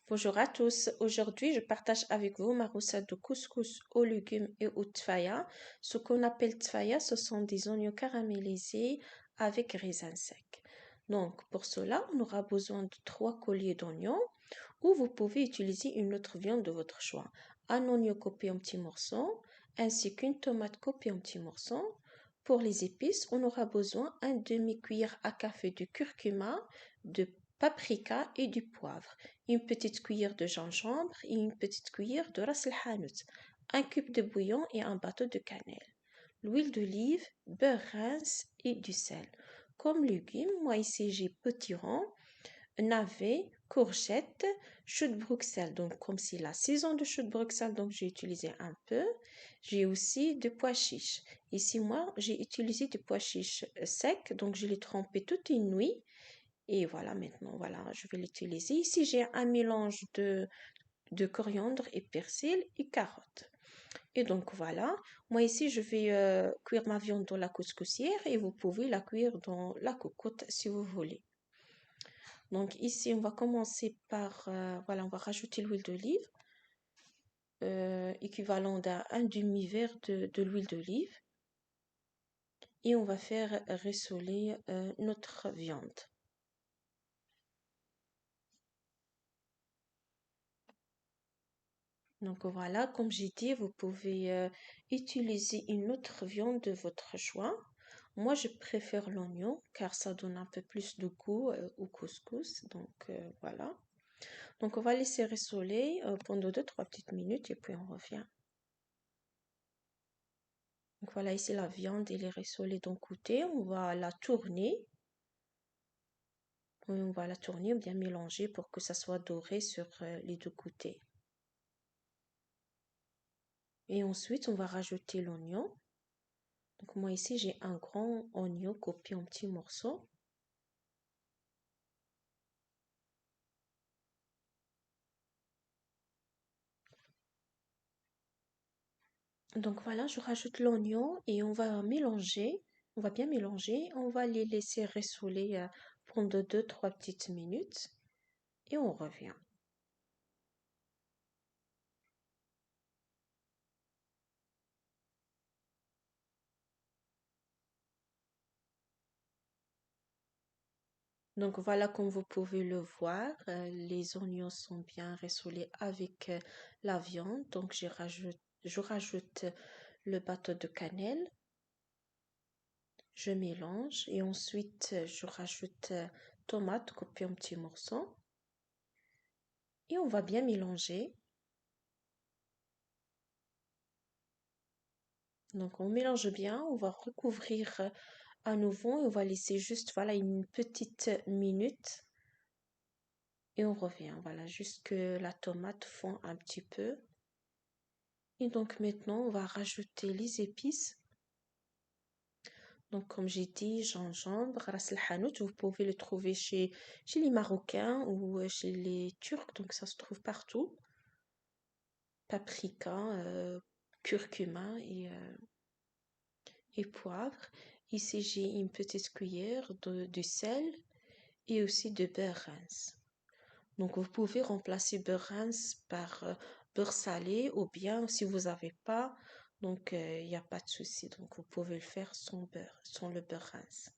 Bonjour à tous. Aujourd'hui, je partage avec vous ma recette de couscous aux légumes et au tfaya. Ce qu'on appelle tfaya, ce sont des oignons caramélisés avec raisins secs. Donc, pour cela, on aura besoin de 3 colliers d'oignons ou vous pouvez utiliser une autre viande de votre choix. Un oignon coupé en petits morceaux ainsi qu'une tomate coupée en petits morceaux. Pour les épices, on aura besoin un demi-cuillère à café de curcuma, de paprika et du poivre, une petite cuillère de gingembre et une petite cuillère de ras el hanout, un cube de bouillon et un bâton de cannelle, l'huile d'olive, beurre rince et du sel. Comme légumes, moi ici j'ai potiron, navets, courgettes, choux de Bruxelles. Donc comme c'est la saison de choux de Bruxelles, donc j'ai utilisé un peu. J'ai aussi de pois chiches. Ici moi j'ai utilisé des pois chiches secs, donc je les trempé toute une nuit. Et voilà, maintenant, voilà, je vais l'utiliser. Ici, j'ai un mélange de coriandre et persil et carottes. Et donc, voilà. Moi, ici, je vais cuire ma viande dans la couscoussière et vous pouvez la cuire dans la cocotte si vous voulez. Donc, ici, on va commencer par, voilà, on va rajouter l'huile d'olive, équivalent d'un demi-verre de l'huile d'olive. Et on va faire rissoler notre viande. Donc voilà, comme j'ai dit, vous pouvez utiliser une autre viande de votre choix. Moi, je préfère l'oignon car ça donne un peu plus de goût au couscous. Donc voilà. Donc on va laisser rissoler pendant 2-3 petites minutes et puis on revient. Donc voilà, ici la viande, elle est rissolée d'un côté. On va la tourner. On va la tourner ou bien mélanger pour que ça soit doré sur les deux côtés. Et ensuite, on va rajouter l'oignon. Donc moi ici, j'ai un grand oignon coupé en petits morceaux. Donc voilà, je rajoute l'oignon et on va mélanger. On va bien mélanger. On va les laisser rissoler pendant 2-3 petites minutes et on revient. Donc voilà, comme vous pouvez le voir, les oignons sont bien rissolés avec la viande. Donc je rajoute le bâton de cannelle. Je mélange et ensuite je rajoute tomate coupée en petits morceaux et on va bien mélanger. Donc on mélange bien, on va recouvrir à nouveau et on va laisser juste voilà une petite minute et on revient voilà jusque la tomate fond un petit peu. Et donc maintenant on va rajouter les épices. Donc comme j'ai dit, gingembre, ras el hanout, vous pouvez le trouver chez les Marocains ou chez les Turcs, donc ça se trouve partout. Paprika, curcuma et poivre. Ici, j'ai une petite cuillère de sel et aussi de beurre rince. Donc, vous pouvez remplacer beurre rince par beurre salé ou bien si vous n'avez pas, donc il n'y a pas de souci. Donc, vous pouvez le faire sans beurre, sans le beurre rince.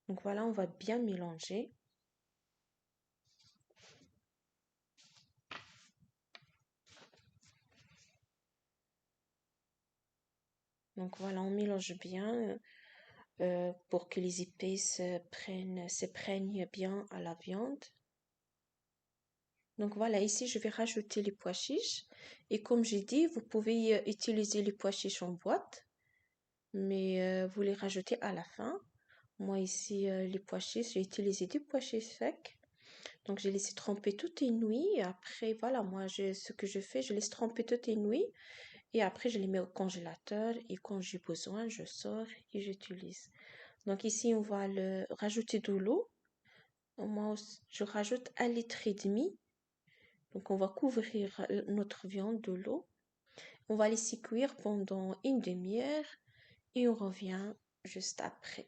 Donc, voilà, on va bien mélanger. Donc, voilà, on mélange bien pour que les épices s'imprègnent bien à la viande. Donc voilà, ici je vais rajouter les pois chiches. Et comme j'ai dit, vous pouvez utiliser les pois chiches en boîte, mais vous les rajoutez à la fin. Moi ici, les pois chiches, j'ai utilisé des pois chiches secs. Donc j'ai laissé tremper toute une nuit. Et après, voilà, moi ce que je fais, je laisse tremper toute une nuit. Et après, je les mets au congélateur. Et quand j'ai besoin, je sors et j'utilise. Donc ici, on va rajouter de l'eau. Moi, je rajoute 1,5 litre. Donc, on va couvrir notre viande de l'eau. On va laisser cuire pendant une demi-heure et on revient juste après.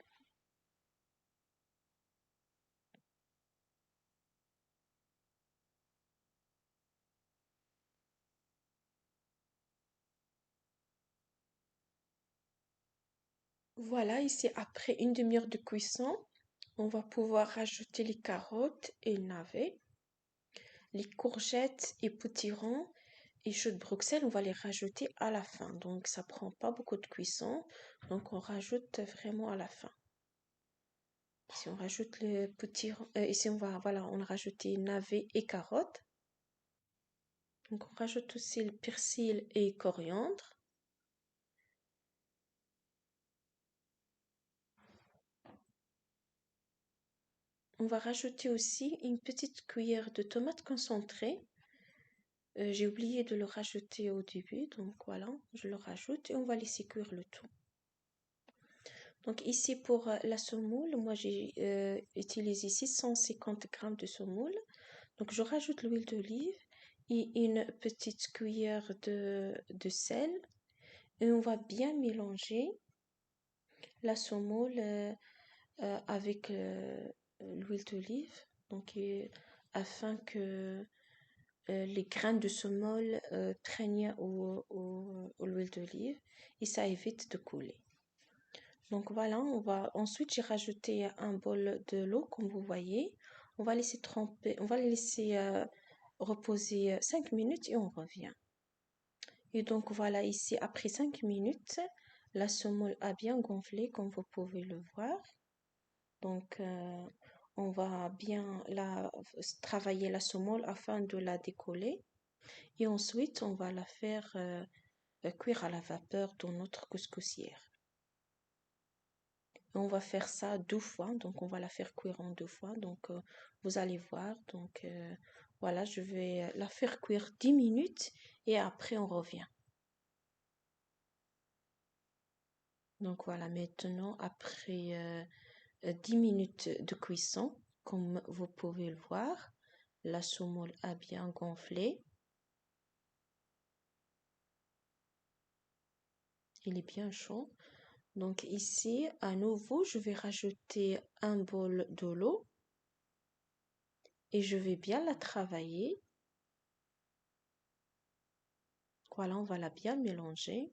Voilà, ici, après une demi-heure de cuisson, on va pouvoir rajouter les carottes et le navet, les courgettes et potirons et choux de Bruxelles, on va les rajouter à la fin. Donc, ça prend pas beaucoup de cuisson, donc on rajoute vraiment à la fin. Ici, on rajoute le potiron, ici, voilà, on a rajouté navet et carottes. Donc, on rajoute aussi le persil et coriandre. On va rajouter aussi une petite cuillère de tomates concentrées. J'ai oublié de le rajouter au début, donc voilà, je le rajoute et on va laisser cuire le tout. Donc ici pour la semoule, moi j'ai utilisé 650 grammes de semoule. Donc je rajoute l'huile d'olive et une petite cuillère de sel et on va bien mélanger la semoule avec l'huile d'olive. Donc afin que les graines de semoule prennent au l'huile d'olive et ça évite de couler. Donc voilà, ensuite j'ai rajouté un bol de l'eau comme vous voyez. On va laisser tremper, on va les laisser reposer 5 minutes et on revient. Et donc voilà, ici après 5 minutes, la semoule a bien gonflé comme vous pouvez le voir. Donc on va bien travailler la semoule afin de la décoller. Et ensuite, on va la faire cuire à la vapeur dans notre couscoussière. On va faire ça 2 fois, donc on va la faire cuire en 2 fois. Donc vous allez voir. Donc voilà, je vais la faire cuire 10 minutes et après on revient. Donc voilà, maintenant après 10 minutes de cuisson, comme vous pouvez le voir, la semoule a bien gonflé. Il est bien chaud. Donc ici, à nouveau, je vais rajouter un bol de l'eau et je vais bien la travailler. Voilà, on va la bien mélanger.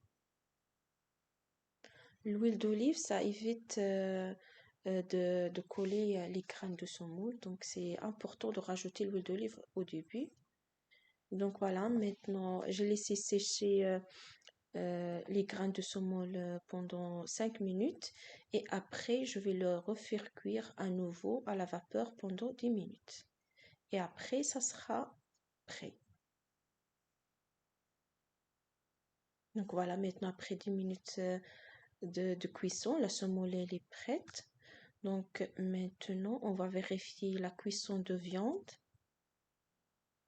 L'huile d'olive, ça évite de coller les graines de semoule. Donc c'est important de rajouter l'huile d'olive au début. Donc voilà, maintenant j'ai laissé sécher les graines de semoule pendant 5 minutes et après je vais le refaire cuire à nouveau à la vapeur pendant 10 minutes. Et après, ça sera prêt. Donc voilà, maintenant après 10 minutes de cuisson, la semoule elle est prête. Donc maintenant, on va vérifier la cuisson de viande.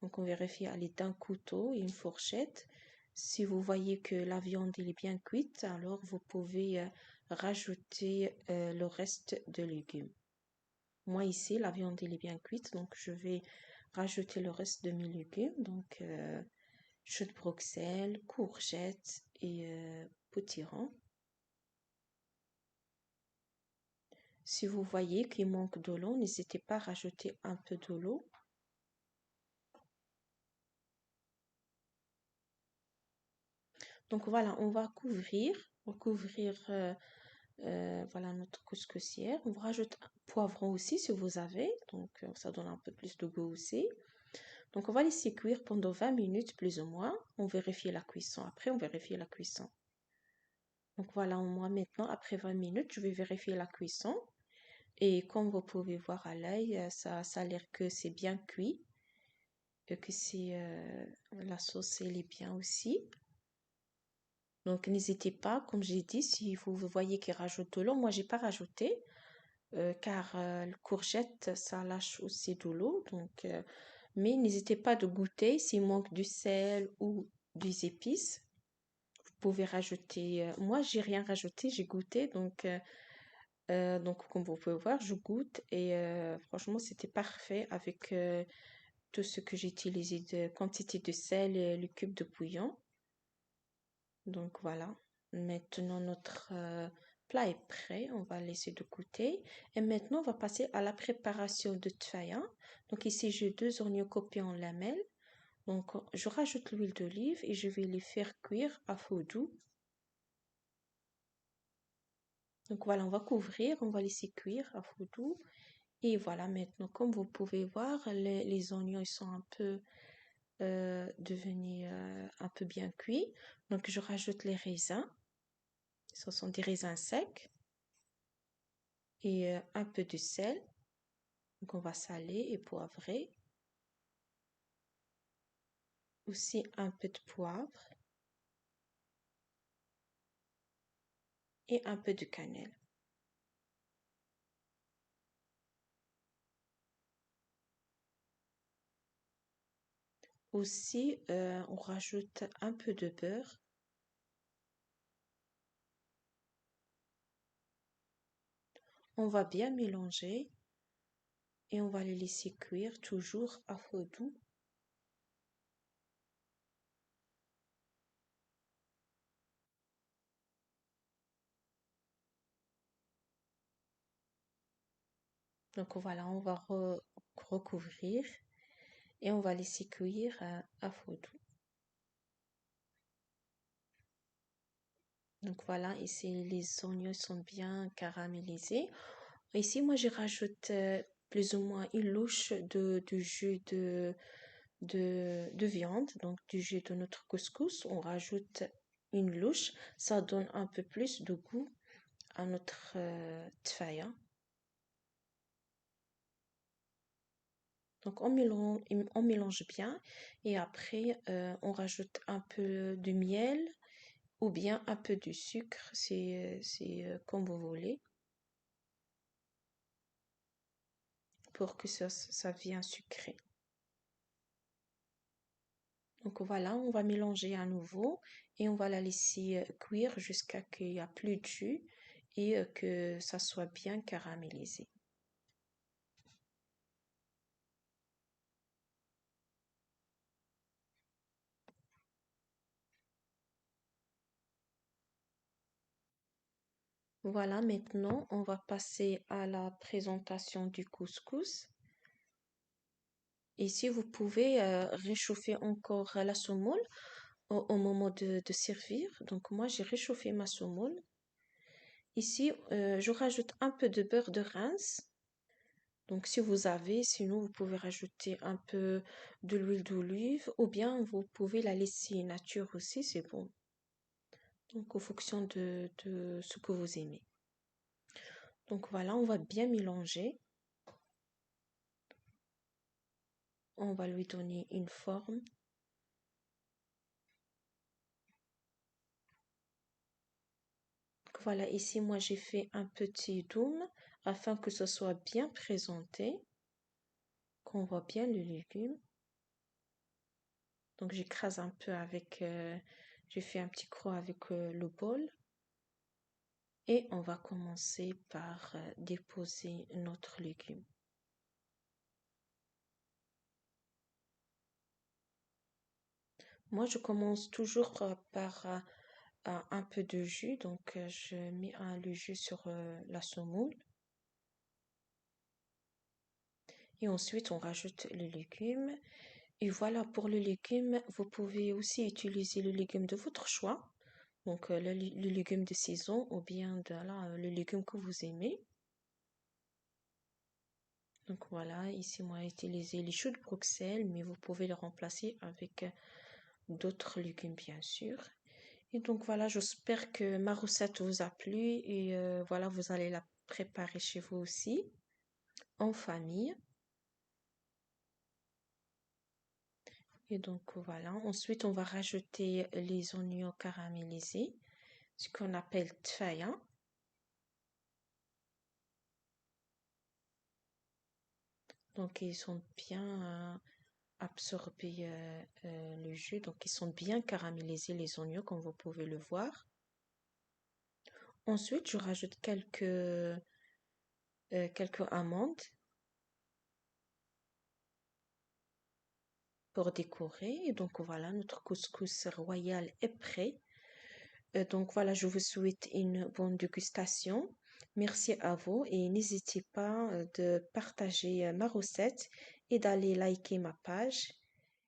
Donc on vérifie à l'aide d'un couteau et une fourchette. Si vous voyez que la viande elle est bien cuite, alors vous pouvez rajouter le reste de légumes. Moi ici, la viande elle est bien cuite, donc je vais rajouter le reste de mes légumes. Donc choux de Bruxelles, courgettes et potirons. Si vous voyez qu'il manque de l'eau, n'hésitez pas à rajouter un peu de l'eau. Donc voilà, on va couvrir voilà notre couscoussière. On vous rajoute un poivron aussi si vous avez, donc ça donne un peu plus de goût aussi. Donc on va laisser cuire pendant 20 minutes plus ou moins. On vérifie la cuisson. Après, on vérifie la cuisson. Donc voilà, moi maintenant, après 20 minutes, je vais vérifier la cuisson. Et comme vous pouvez voir à l'œil, ça a l'air que c'est bien cuit. Et que la sauce, elle est bien aussi. Donc n'hésitez pas, comme j'ai dit, si vous voyez qu'il rajoute de l'eau, moi j'ai pas rajouté. Car le courgette, ça lâche aussi de l'eau. Donc, mais n'hésitez pas de goûter s'il manque du sel ou des épices. Vous pouvez rajouter. Moi, j'ai rien rajouté, j'ai goûté. Donc, comme vous pouvez voir, je goûte et franchement, c'était parfait avec tout ce que j'ai utilisé de quantité de sel et le cube de bouillon. Donc voilà. Maintenant, notre plat est prêt. On va laisser de côté. Et maintenant, on va passer à la préparation de tfaya. Donc ici, j'ai 2 oignons coupés en lamelles. Donc, je rajoute l'huile d'olive et je vais les faire cuire à feu doux. Donc voilà, on va couvrir, on va laisser cuire à feu doux. Et voilà, maintenant, comme vous pouvez voir, les oignons ils sont un peu devenus un peu bien cuits. Donc je rajoute les raisins. Ce sont des raisins secs et un peu de sel. Donc on va saler et poivrer. Aussi un peu de poivre et un peu de cannelle. Aussi, on rajoute un peu de beurre. On va bien mélanger et on va les laisser cuire toujours à feu doux. Donc voilà, on va recouvrir et on va laisser cuire à feu doux. Donc voilà, ici les oignons sont bien caramélisés. Ici, moi, je rajoute plus ou moins une louche de jus de viande, donc du jus de notre couscous. On rajoute une louche, ça donne un peu plus de goût à notre tfaya. Donc on mélange bien et après on rajoute un peu de miel ou bien un peu de sucre, c'est comme vous voulez, pour que ça vienne sucré. Donc voilà, on va mélanger à nouveau et on va la laisser cuire jusqu'à qu'il n'y a plus de jus et que ça soit bien caramélisé. Voilà, maintenant on va passer à la présentation du couscous. Ici, vous pouvez réchauffer encore la semoule au moment de servir. Donc moi, j'ai réchauffé ma semoule. Ici, je rajoute un peu de beurre de Reims. Donc si vous avez, sinon vous pouvez rajouter un peu de l'huile d'olive ou bien vous pouvez la laisser nature aussi, c'est bon. Donc en fonction de ce que vous aimez. Donc voilà, on va bien mélanger. On va lui donner une forme. Voilà, ici moi j'ai fait un petit doum afin que ce soit bien présenté, qu'on voit bien le légume. Donc j'écrase un peu avec, j'ai fait un petit croc avec le bol. Et on va commencer par déposer notre légume. Moi, je commence toujours par un peu de jus. Donc, je mets le jus sur la semoule. Et ensuite, on rajoute le légume. Et voilà, pour le légume, vous pouvez aussi utiliser le légume de votre choix. Donc, le légume de saison ou bien le légume que vous aimez. Donc voilà, ici moi j'ai utilisé les choux de Bruxelles, mais vous pouvez le remplacer avec d'autres légumes bien sûr. Et donc voilà, j'espère que ma recette vous a plu et voilà, vous allez la préparer chez vous aussi, en famille. Et donc voilà, ensuite on va rajouter les oignons caramélisés, ce qu'on appelle tfaya. Donc ils sont bien absorbés le jus, donc ils sont bien caramélisés les oignons comme vous pouvez le voir. Ensuite, je rajoute quelques amandes pour décorer. Et donc voilà, notre couscous royal est prêt. Donc voilà, je vous souhaite une bonne dégustation. Merci à vous et n'hésitez pas de partager ma recette et d'aller liker ma page.